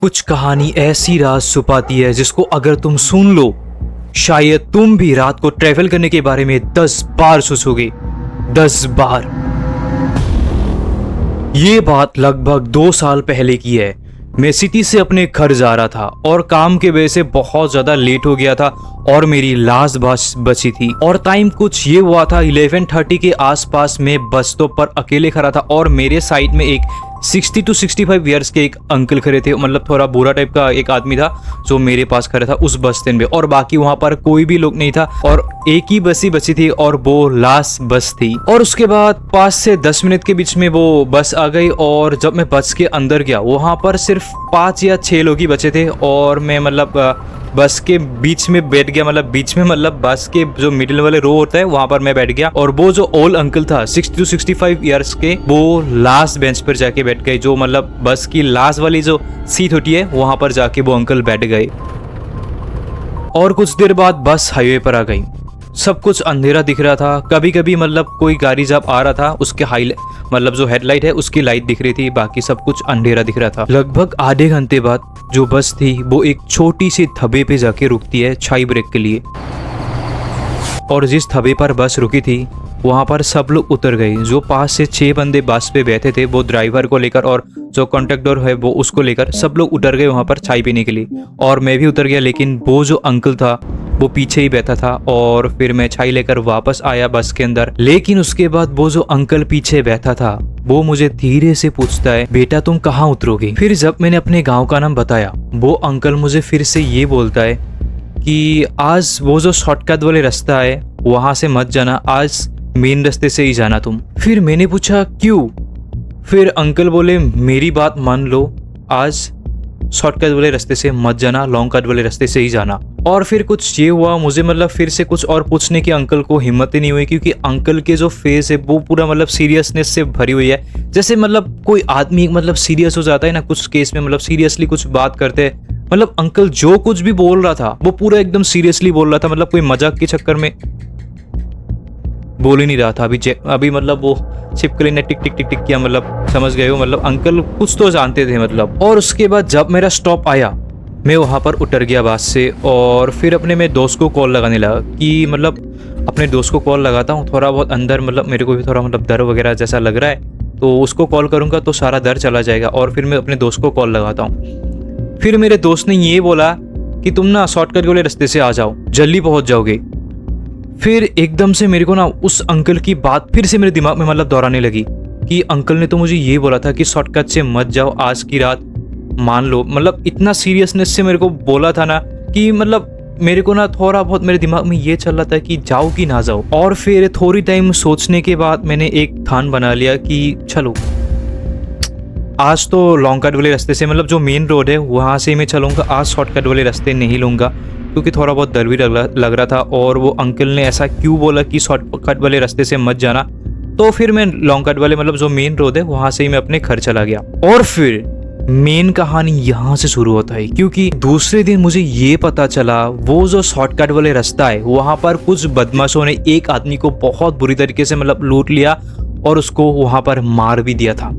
कुछ कहानी ऐसी राज छुपाती है जिसको अगर तुम सुन लो शायद तुम भी रात को ट्रैवल करने के बारे में 10 बार सोचोगे। 10 बार। ये बात लगभग 2 साल पहले की है। मैं सिटी से अपने घर जा रहा था और काम के वजह से बहुत ज्यादा लेट हो गया था और मेरी लास्ट बस बची थी और टाइम कुछ ये हुआ था 11:30 के आसपास। में बस स्टॉप पर अकेले खड़ा था और मेरे साइड में एक 60 to 65 ईयर्स के एक अंकल खड़े थे, मतलब थोड़ा बुरा टाइप का एक आदमी था जो मेरे पास खड़ा था उस बस स्टैंड पे, और बाकी वहां पर कोई भी लोग नहीं था और एक ही बस ही बची थी और वो लास्ट बस थी। और उसके बाद 5 से 10 मिनट के बीच में वो बस आ गई और जब मैं बस के अंदर गया वहां पर सिर्फ 5 या 6 लोग ही बचे थे और मैं मतलब बस के बीच में बैठ गया, मतलब बस के जो मिडिल वाले रो होता है वहां पर मैं बैठ गया। और वो जो ओल्ड अंकल था 60 to 65 ईयर्स के, वो लास्ट बेंच पर जाके बैठ गए, जो मतलब बस की लास्ट वाली जो सीट होती है वहां पर जाके वो अंकल बैठ गए। और कुछ देर बाद बस हाईवे पर आ गई। सब कुछ अंधेरा दिख रहा था। कभी कभी मतलब कोई गाड़ी जब आ रहा था उसके मतलब जो हेडलाइट है उसकी लाइट दिख रही थी, बाकी सब कुछ अंधेरा दिख रहा था। लगभग आधे घंटे बाद जो बस थी वो एक छोटी सी ढाबे पे जाके रुकती है चाय ब्रेक के लिए। और जिस ढाबे पर बस रुकी थी वहां पर सब लोग उतर गए। जो 5 से 6 बंदे बस पे बैठे थे वो ड्राइवर को लेकर और जो कंडक्टर है वो उसको लेकर सब लोग उतर गए वहां पर चाय पीने के लिए। और मैं भी उतर गया, लेकिन वो जो अंकल था वो पीछे ही बैठा था। और फिर मैं चाय लेकर वापस आया बस के अंदर। लेकिन उसके बाद वो जो अंकल पीछे बैठा था वो मुझे धीरे से पूछता है, बेटा तुम कहाँ उतरोगे? फिर जब मैंने अपने गाँव का नाम बताया वो अंकल मुझे फिर से ये बोलता है कि आज वो जो शॉर्टकट वाले रास्ता है वहां से मत जाना, आज मेन रास्ते से ही जाना तुम। फिर मैंने पूछा क्यों? फिर अंकल बोले मेरी बात मान लो, आज शॉर्टकट वाले रास्ते से मत जाना, लॉन्ग कट वाले रास्ते से ही जाना। और फिर कुछ ये हुआ, मुझे मतलब फिर से कुछ और पूछने की अंकल को हिम्मत ही नहीं हुई, क्योंकि अंकल के जो फेस है वो पूरा मतलब सीरियसनेस से भरी हुई है। जैसे मतलब कोई आदमी मतलब सीरियस हो जाता है ना कुछ केस में, मतलब सीरियसली कुछ बात करते हैं। मतलब अंकल जो कुछ भी बोल रहा था वो पूरा एकदम सीरियसली बोल रहा था, मतलब कोई मजाक के चक्कर में बोल ही नहीं रहा था। अभी मतलब वो छिपकली ने टिक टिक टिक टिक किया, मतलब समझ गए हो, मतलब अंकल कुछ तो जानते थे मतलब। और उसके बाद जब मेरा स्टॉप आया मैं वहां पर उतर गया बस से और फिर अपने मेरे दोस्त को कॉल लगाने लगा कि मतलब अपने दोस्त को कॉल लगाता हूँ, थोड़ा बहुत अंदर मतलब मेरे को भी थोड़ा मतलब डर वगैरह जैसा लग रहा है, तो उसको कॉल करूँगा तो सारा डर चला जाएगा। और फिर मैं अपने दोस्त को कॉल लगाता हूँ। फिर मेरे दोस्त ने ये बोला कि तुम ना शॉर्टकट वाले रास्ते से आ जाओ, जल्दी पहुंच जाओगे। फिर एकदम से मेरे को ना उस अंकल की बात फिर से मेरे दिमाग में मतलब दोहराने लगी कि अंकल ने तो मुझे ये बोला था कि शॉर्टकट से मत जाओ, आज की रात मान लो। मतलब इतना सीरियसनेस से मेरे को बोला था ना कि मतलब मेरे को ना थोड़ा बहुत मेरे दिमाग में ये चल रहा था कि जाओ कि ना जाओ। और फिर थोड़ी टाइम सोचने के बाद मैंने एक ठान बना लिया कि चलो आज तो लॉन्ग कट वाले रास्ते से, मतलब जो मेन रोड है वहाँ से मैं चलूँगा, आज शॉर्टकट वाले रास्ते नहीं लूँगा, क्योंकि थोड़ा बहुत डर भी लग रहा था। और वो अंकल ने ऐसा क्यों बोला कि शॉर्टकट वाले रास्ते से मत जाना, तो फिर मैं लॉन्ग कट वाले मतलब जो मेन रोड है वहाँ से ही मैं अपने घर चला गया। और फिर मेन कहानी यहाँ से शुरू होता है, क्योंकि दूसरे दिन मुझे ये पता चला वो जो शॉर्टकट वाले रास्ता है वहाँ पर कुछ बदमाशों ने एक आदमी को बहुत बुरी तरीके से मतलब लूट लिया और उसको वहाँ पर मार भी दिया था।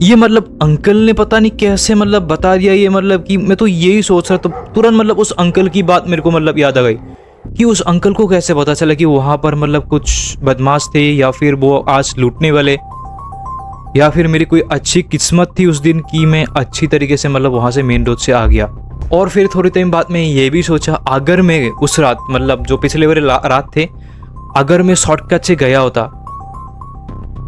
ये मतलब अंकल ने पता नहीं कैसे मतलब बता दिया ये, मतलब कि मैं तो यही सोच रहा था तुरंत, मतलब उस अंकल की बात मेरे को मतलब याद आ गई कि उस अंकल को कैसे पता चला कि वहां पर मतलब कुछ बदमाश थे, या फिर वो आज लूटने वाले, या फिर मेरी कोई अच्छी किस्मत थी उस दिन कि मैं अच्छी तरीके से मतलब वहां से मेन रोड से आ गया। और फिर थोड़ी टाइम बाद में ये भी सोचा अगर मैं उस रात मतलब जो पिछले वाले रात थे अगर मैं शॉर्टकट से गया होता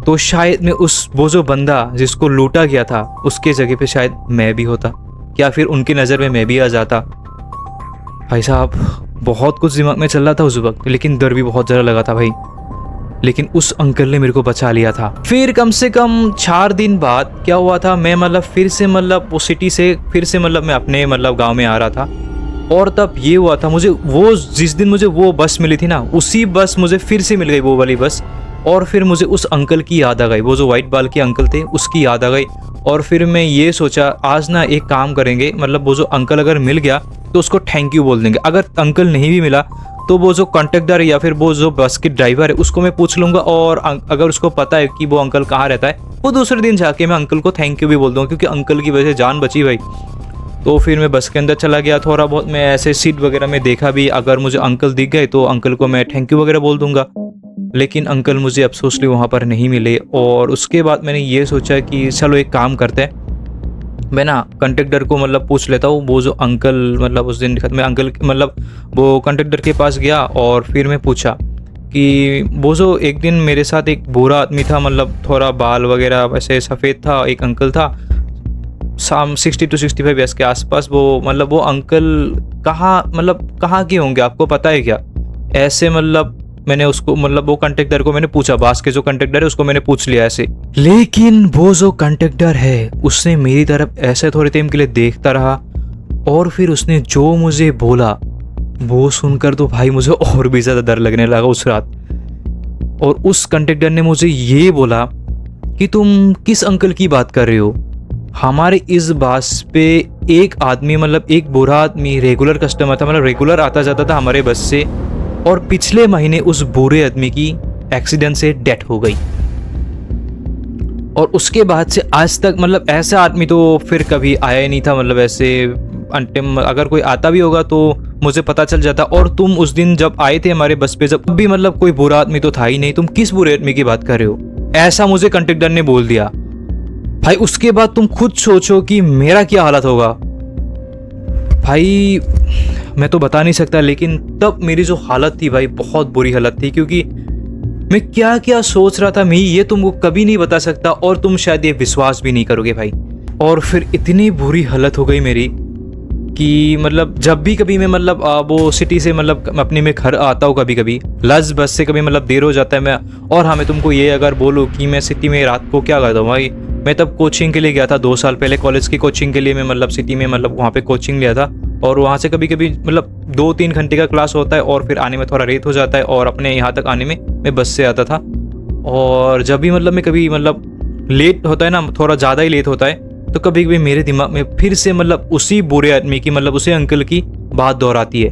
तो शायद मैं वो जो बंदा जिसको लूटा गया था उसके जगह पे शायद मैं भी होता, या फिर उनकी नज़र में मैं भी आ जाता। भाई साहब बहुत कुछ दिमाग में चल रहा था उस वक्त, लेकिन डर भी बहुत ज़्यादा लगा था भाई। लेकिन उस अंकल ने मेरे को बचा लिया था। फिर कम से कम 4 दिन बाद क्या हुआ था, मैं मतलब फिर से मतलब वो सिटी से फिर से मतलब मैं अपने मतलब गाँव में आ रहा था। और तब ये हुआ था मुझे वो जिस दिन मुझे वो बस मिली थी ना उसी बस मुझे फिर से मिल गई वो वाली बस। और फिर मुझे उस अंकल की याद आ गई, वो जो वाइट बाल के अंकल थे उसकी याद आ गई। और फिर मैं ये सोचा आज ना एक काम करेंगे, मतलब वो जो अंकल अगर मिल गया तो उसको थैंक यू बोल देंगे, अगर अंकल नहीं भी मिला तो वो जो कंडक्टर या फिर वो जो बस के ड्राइवर है उसको मैं पूछ लूँगा। और अगर उसको पता है कि वो अंकल कहाँ रहता है वो दूसरे दिन जाके मैं अंकल को थैंक यू भी बोल दूँगा, क्योंकि अंकल की वजह से जान बची भाई। तो फिर मैं बस के अंदर चला गया। थोड़ा बहुत मैं ऐसे सीट वगैरह में देखा भी, अगर मुझे अंकल दिख गए तो अंकल को मैं थैंक यू वगैरह बोल दूंगा, लेकिन अंकल मुझे अफसोसली वहाँ पर नहीं मिले। और उसके बाद मैंने ये सोचा कि चलो एक काम करते हैं, मैं ना कंडक्टर को मतलब पूछ लेता हूँ। वो जो अंकल मतलब उस दिन मैं अंकल मतलब वो कंडक्टर के पास गया और फिर मैं पूछा कि वो जो एक दिन मेरे साथ एक बुरा आदमी था, मतलब थोड़ा बाल वगैरह वैसे सफ़ेद था, एक अंकल था शाम 60 to 65 ईयर्स के आसपास, वो मतलब वो अंकल कहाँ के होंगे, आपको पता है क्या? ऐसे मतलब मैंने उसको मतलब वो कंडक्टर को मैंने पूछा, बास के जो कंडक्टर है उसको मैंने पूछ लिया ऐसे। लेकिन वो जो कंडक्टर है उसने मेरी तरफ ऐसे थोड़े टाइम के लिए देखता रहा और फिर उसने जो मुझे बोला वो सुनकर तो भाई मुझे और भी ज़्यादा डर लगने लगा उस रात। और उस कंडक्टर ने मुझे ये बोला कि तुम किस अंकल की बात कर रहे हो? हमारे इस बस पे एक आदमी मतलब एक बुरा आदमी रेगुलर कस्टमर था, मतलब रेगुलर आता जाता था हमारे बस से, और पिछले महीने उस बुरे आदमी की एक्सीडेंट से डेथ हो गई। और उसके बाद से आज तक मतलब ऐसा आदमी तो फिर कभी आया ही नहीं था, मतलब ऐसे अंतिम अगर कोई आता भी होगा तो मुझे पता चल जाता। और तुम उस दिन जब आए थे हमारे बस पे, जब भी मतलब कोई बुरा आदमी तो था ही नहीं, तुम किस बुरे आदमी की बात कर रहे हो? ऐसा मुझे कंडक्टर ने बोल दिया। भाई उसके बाद तुम खुद सोचो कि मेरा क्या हालत होगा। भाई मैं तो बता नहीं सकता, लेकिन तब मेरी जो हालत थी भाई बहुत बुरी हालत थी, क्योंकि मैं क्या क्या सोच रहा था मैं ये तुमको कभी नहीं बता सकता, और तुम शायद ये विश्वास भी नहीं करोगे भाई। और फिर इतनी बुरी हालत हो गई मेरी कि मतलब जब भी कभी मैं मतलब वो सिटी से मतलब अपने में घर आता हूँ, कभी कभी लज बस से कभी मतलब देर हो जाता है मैं। और हाँ, मैं तुमको ये अगर बोलूँ कि मैं सिटी में रात को क्या करता हूँ भाई, मैं तब कोचिंग के लिए गया था 2 साल पहले, कॉलेज की कोचिंग के लिए मैं मतलब सिटी में मतलब वहाँ पे कोचिंग लिया था। और वहाँ से कभी कभी मतलब 2-3 घंटे का क्लास होता है और फिर आने में थोड़ा लेट हो जाता है, और अपने यहाँ तक आने में मैं बस से आता था। और जब भी मतलब मैं कभी मतलब लेट होता है ना, थोड़ा ज़्यादा ही लेट होता है, तो कभी कभी मेरे दिमाग में फिर से मतलब उसी बुरे आदमी की मतलब उसी अंकल की बात दोहराती है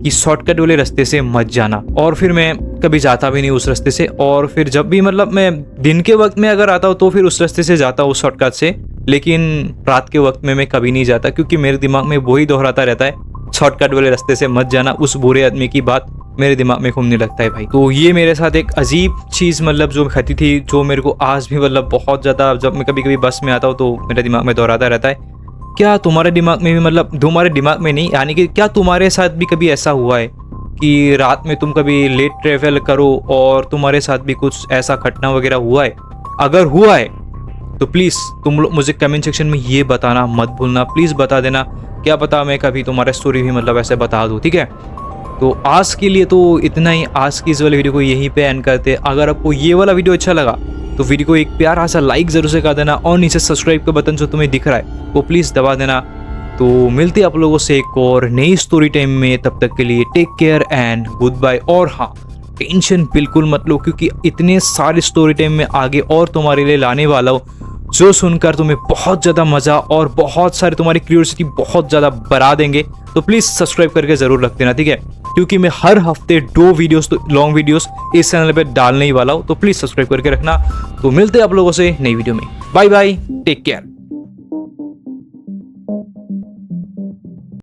कि शॉर्टकट वाले रास्ते से मत जाना। और फिर मैं कभी जाता भी नहीं उस रास्ते से। और फिर जब भी मतलब मैं दिन के वक्त में अगर आता हूँ तो फिर उस रास्ते से जाता हूँ शॉर्टकट से, लेकिन रात के वक्त में मैं कभी नहीं जाता, क्योंकि मेरे दिमाग में वही दोहराता रहता है, शॉर्टकट वाले रास्ते से मत जाना। उस बुरे आदमी की बात मेरे दिमाग में घूमने लगता है भाई। तो ये मेरे साथ एक अजीब चीज़ मतलब जो घटी थी, जो मेरे को आज भी मतलब बहुत ज़्यादा, जब मैं कभी कभी बस में आता हूँ तो मेरे दिमाग में दोहराता रहता है। क्या तुम्हारे दिमाग में भी मतलब, तुम्हारे दिमाग में नहीं यानी कि क्या तुम्हारे साथ भी कभी ऐसा हुआ है कि रात में तुम कभी लेट ट्रेवल करो और तुम्हारे साथ भी कुछ ऐसा घटना वगैरह हुआ है? अगर हुआ है तो प्लीज़ तुम लोग मुझे कमेंट सेक्शन में ये बताना मत भूलना, प्लीज़ बता देना। क्या पता मैं कभी तुम्हारा स्टोरी भी मतलब ऐसे बता दूँ, ठीक है? तो आज के लिए तो इतना ही। आज की इस वाले वीडियो को यहीं पे एंड करते हैं। अगर आपको ये वाला वीडियो अच्छा लगा तो वीडियो को एक प्यारा सा लाइक ज़रूर से कर देना, और नीचे सब्सक्राइब का बटन जो तुम्हें दिख रहा है वो प्लीज़ दबा देना। तो मिलते हैं आप लोगों से एक और नई स्टोरी टाइम में, तब तक के लिए take care and goodbye. और हाँ, टेंशन बिल्कुल मत लो, क्योंकि इतने सारे स्टोरी टाइम में आगे और तुम्हारे लिए लाने वाला हूँ जो सुनकर तुम्हें बहुत ज़्यादा मज़ा और बहुत सारे तुम्हारी क्यूरियोसिटी बहुत ज़्यादा बढ़ा देंगे। तो प्लीज़ सब्सक्राइब करके ज़रूर रख देना, ठीक है? क्योंकि मैं हर हफ्ते 2 वीडियोस, तो लॉन्ग वीडियोस इस चैनल पे डालने ही वाला हूँ, तो प्लीज़ सब्सक्राइब करके रखना। तो मिलते हैं आप लोगों से नई वीडियो में। Bye bye, take care.